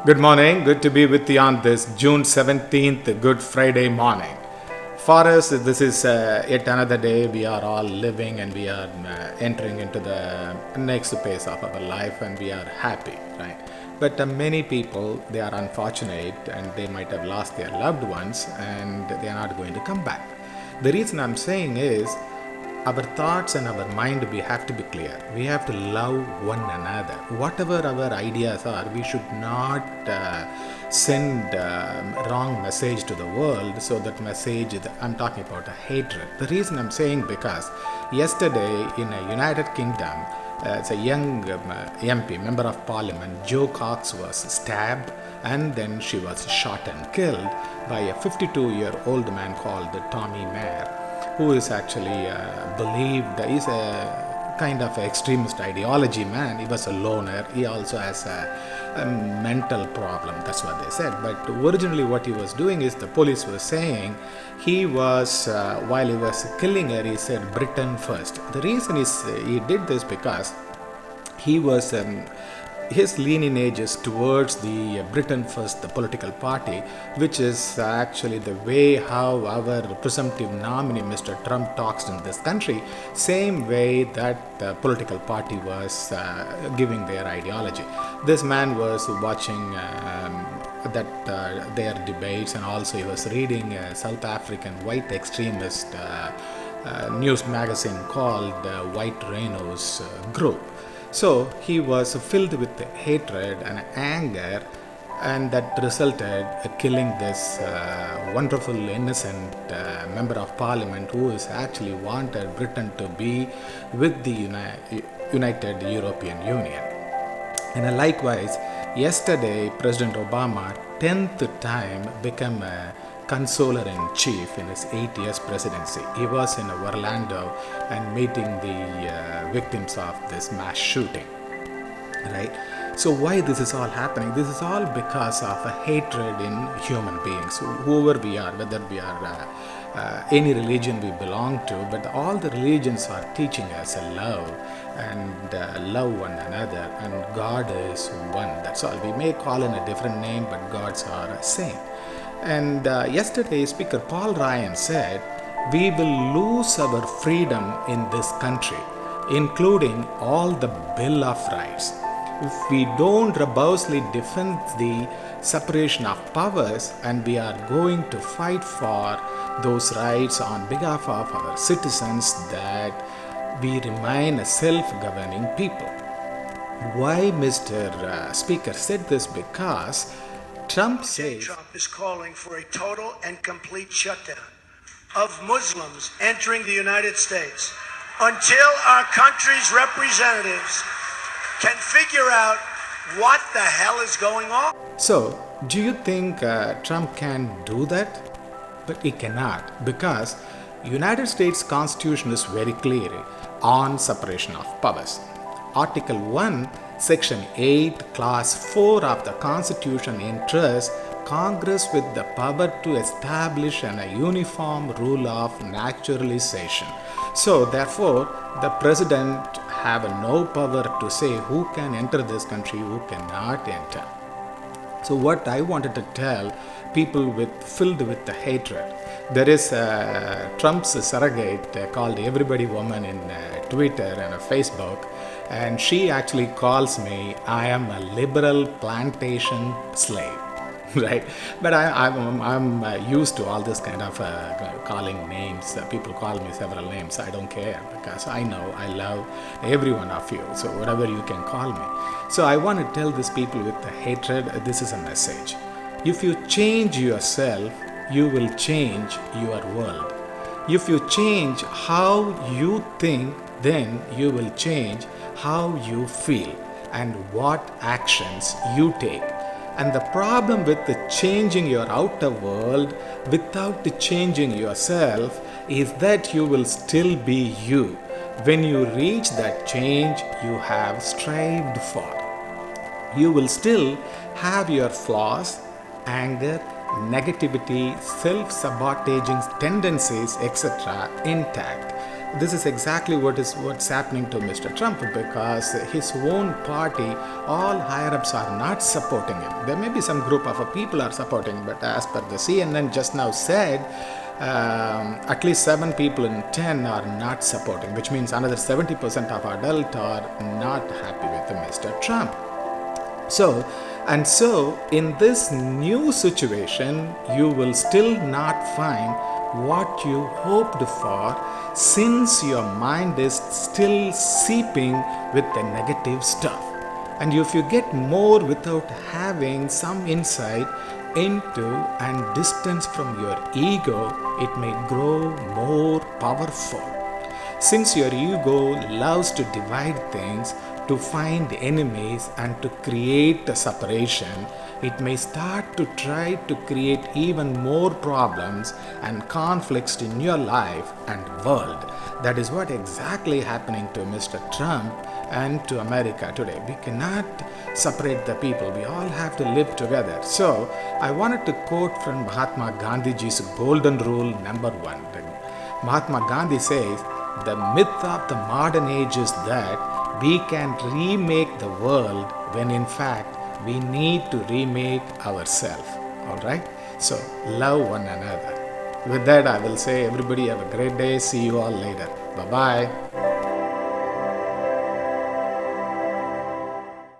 Good morning. Good to be with you on this June 17th, Good Friday morning. For us, this is yet another day. We are all living and we are entering into the next phase of our life and we are happy, right? But many people, they are unfortunate and they might have lost their loved ones and they are not going to come back. The reason I'm saying is, our thoughts and our mind, we have to be clear. We have to love one another. Whatever our ideas are, we should not send wrong message to the world. So that message, I'm talking about a hatred. The reason I'm saying because yesterday in a United Kingdom, it's a young MP, Member of Parliament, Jo Cox was stabbed and then she was shot and killed by a 52-year-old man called Thomas Mair, who is actually believed, is a kind of extremist ideology man. He was a loner. He also has a mental problem. That's what they said. But originally what he was doing is, the police was saying, he was, while he was killing her, he said Britain first. The reason is he did this because he was his lineage is towards the Britain First, the political party, which is actually the way how our presumptive nominee Mr. Trump talks in this country, same way that the political party was giving their ideology. This man was watching their debates, and also he was reading a South African white extremist news magazine called White Rhinos Group. So he was filled with hatred and anger, and that resulted in killing this wonderful innocent member of parliament who is actually wanted Britain to be with the United European Union. And likewise, yesterday President Obama, 10th time, became a Consoler-in-Chief in his 8 years presidency. He was in Orlando and meeting the victims of this mass shooting, right? So why this is all happening? This is all because of a hatred in human beings, whoever we are, whether we are any religion we belong to, but all the religions are teaching us a love and love one another, and God is one. That's all. We may call in a different name, but gods are same. And yesterday, Speaker Paul Ryan said, we will lose our freedom in this country, including all the Bill of Rights, if we don't robustly defend the separation of powers, and we are going to fight for those rights on behalf of our citizens, that we remain a self-governing people. Why Mr. Speaker said this? Because Trump is calling for a total and complete shutdown of Muslims entering the United States until our country's representatives can figure out what the hell is going on. So, do you think Trump can do that? But he cannot, because United States Constitution is very clear on separation of powers. Article 1, Section 8, Clause 4 of the Constitution entrusts Congress with the power to establish a uniform rule of naturalization. So, therefore, the President have no power to say who can enter this country, who cannot enter. So, what I wanted to tell people filled with the hatred, there is Trump's surrogate called Everybody Woman in Twitter and Facebook, and she actually calls me, I am a liberal plantation slave, right? But I'm used to all this kind of calling names. People call me several names. I don't care, because I know I love every one of you. So whatever you can call me. So I want to tell these people with the hatred, this is a message. If you change yourself, you will change your world. If you change how you think, then you will change how you feel and what actions you take. And the problem with changing your outer world without changing yourself is that you will still be you. When you reach that change you have strived for, you will still have your flaws, anger, negativity, self-sabotaging tendencies, etc. intact. this is exactly what's happening to Mr. Trump, because his own party, all higher-ups are not supporting him. There may be some group of people are supporting, but as per the CNN just now said, at least 7 people in 10 are not supporting, which means another 70% of adults are not happy with Mr. Trump. So in this new situation, you will still not find what you hoped for, since your mind is still seeping with the negative stuff. And if you get more without having some insight into and distance from your ego, it may grow more powerful. Since your ego loves to divide things, to find enemies and to create a separation, it may start to try to create even more problems and conflicts in your life and world. That is what exactly happening to Mr. Trump and to America today. We cannot separate the people. We all have to live together. So I wanted to quote from Mahatma Gandhiji's golden rule number 1. Mahatma Gandhi says, the myth of the modern age is that we can remake the world, when in fact we need to remake ourselves. Alright? So love one another. With that, I will say everybody have a great day. See you all later. Bye-bye.